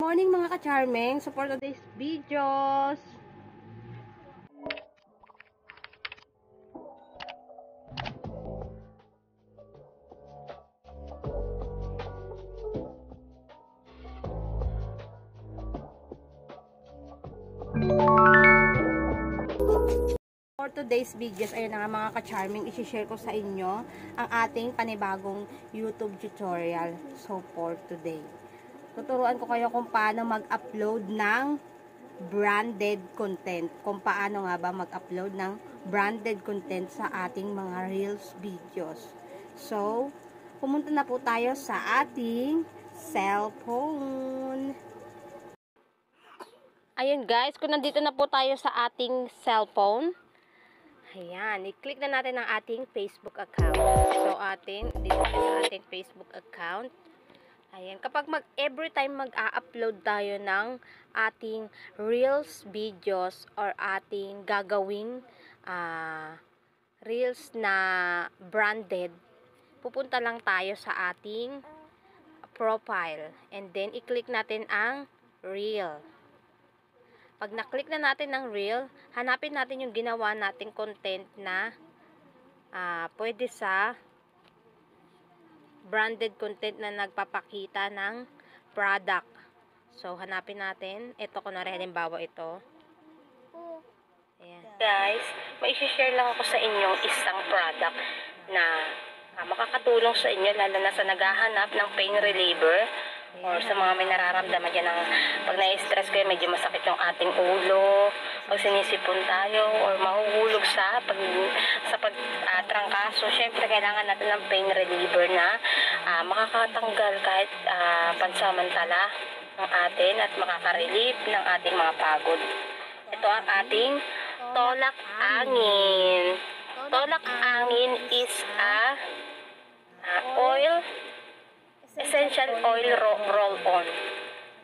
morning mga ka-charming. So for today's videos, ayun na nga mga ka-charming, isi-share ko sa inyo ang ating panibagong YouTube tutorial. So for today, tuturuan ko kayo kung paano mag-upload ng branded content. Kung paano nga ba mag-upload ng branded content sa ating mga Reels videos. So, pumunta na po tayo sa ating cellphone. Ayun guys, kung nandito na po tayo sa ating cellphone, ayan, i-click na natin ang ating Facebook account. So, dito sa ating Facebook account. Ayan, kapag every time mag-a-upload tayo ng ating Reels videos or ating gagawing Reels na branded, pupunta lang tayo sa ating profile. And then, i-click natin ang Reel. Pag na-click na natin ng Reel, hanapin natin yung ginawa nating content na pwede sa branded content na nagpapakita ng product. So, hanapin natin. Ito, kunwari, halimbawa ito. Ayan. Guys, may share lang ako sa inyong isang product na makakatulong sa inyo, lalo na sa naghahanap ng pain reliever or sa mga may nararamdaman dyan ng pag na-stress kayo, medyo masakit yung ating ulo, pag sinisipon tayo or mahuhulog sa pagtrangkaso. Syempre, kailangan natin ng pain reliever na makakatanggal kahit pansamantala ng atin at makaka-relieve ng ating mga pagod. Ito ang ating Tolak Angin. Tolak Angin is essential oil roll-on.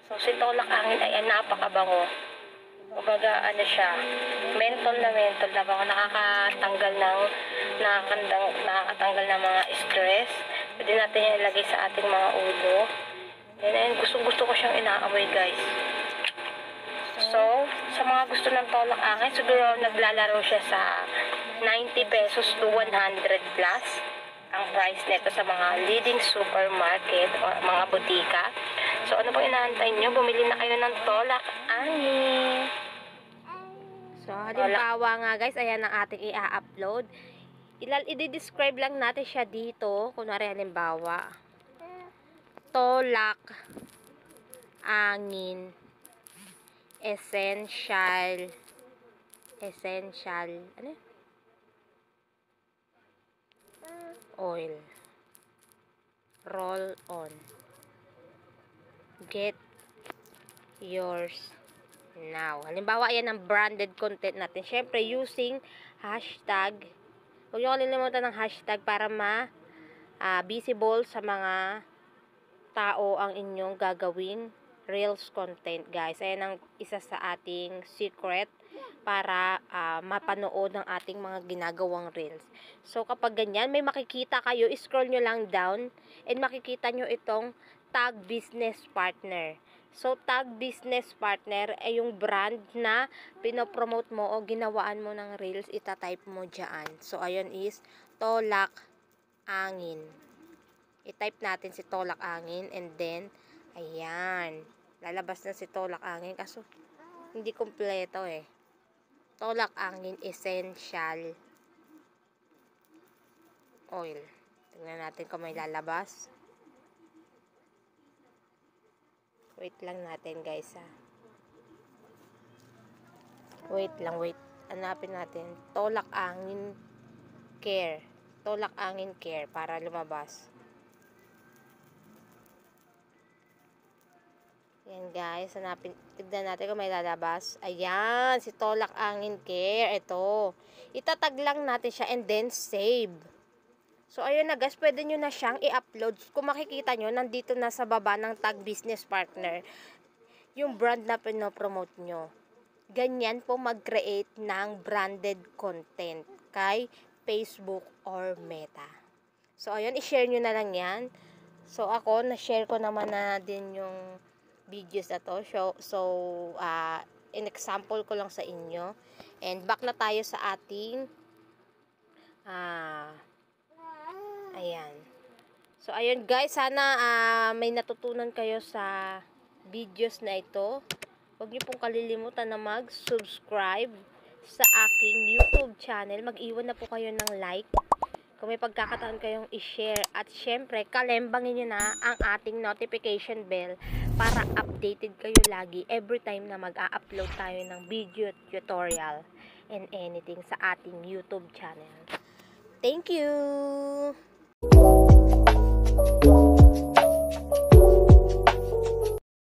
So, si Tolak Angin ay napakabango. Kumbaga, siya, mentol na bango, nakakatanggal ng mga stress. Pwede natin yung ilagay sa ating mga ulo. And gusto ko siyang inaamoy, guys. So, sa mga gusto ng Tolak Angin, siguro naglalaro siya sa 90 pesos to 100 plus ang price nito sa mga leading supermarket o mga butika. So, ano pong inaantay nyo? Bumili na kayo ng Tolak Angin. So, halimbawa nga guys, ayan ang ating i-upload. I-describe lang natin siya dito. Kunwari halimbawa, Tolak Angin essential oil roll on, get yours now. Halimbawa, ayan ang branded content natin. Syempre, using hashtag. Huwag nyo kalimutan ng hashtag para visible sa mga tao ang inyong gagawing Reels content, guys. Ayan ang isa sa ating secret para mapanood ng ating mga ginagawang Reels. So, kapag ganyan, may makikita kayo, scroll nyo lang down and makikita nyo itong Tag Business Partner. So, Tag Business Partner ay yung brand na pinopromote mo o ginawaan mo ng Reels, itatype mo dyan. So, ayun is Tolak Angin. I-type natin si Tolak Angin and then, ayan. Lalabas na si Tolak Angin. Kaso, hindi kompleto eh. Tolak Angin Essential Oil. Tingnan natin kung may lalabas. Wait lang natin guys Wait lang, wait. Hanapin natin. Tolak Angin Care. Tolak Angin Care para lumabas. Yan guys, tignan natin kung may lalabas. Ayan, si Tolak Angin Care. Ito. Itatag lang natin siya and then save. So, ayun na guys, pwede nyo na siyang i-upload. Kung makikita nyo, nandito na sa baba ng Tag Business Partner yung brand na pinopromote nyo. Ganyan po mag-create ng branded content kay Facebook or Meta. So, ayun, i-share nyo na lang yan. So, ako, na-share ko naman na din yung videos na to. In example ko lang sa inyo. And back na tayo sa ating ayan. So, ayun guys, sana may natutunan kayo sa videos na ito. Huwag niyo pong kalilimutan na mag-subscribe sa aking YouTube channel. Mag-iwan na po kayo ng like. Kung may pagkakataon kayong i-share. At syempre, kalembangin nyo na ang ating notification bell para updated kayo lagi every time na mag-a-upload tayo ng video tutorial and anything sa ating YouTube channel. Thank you!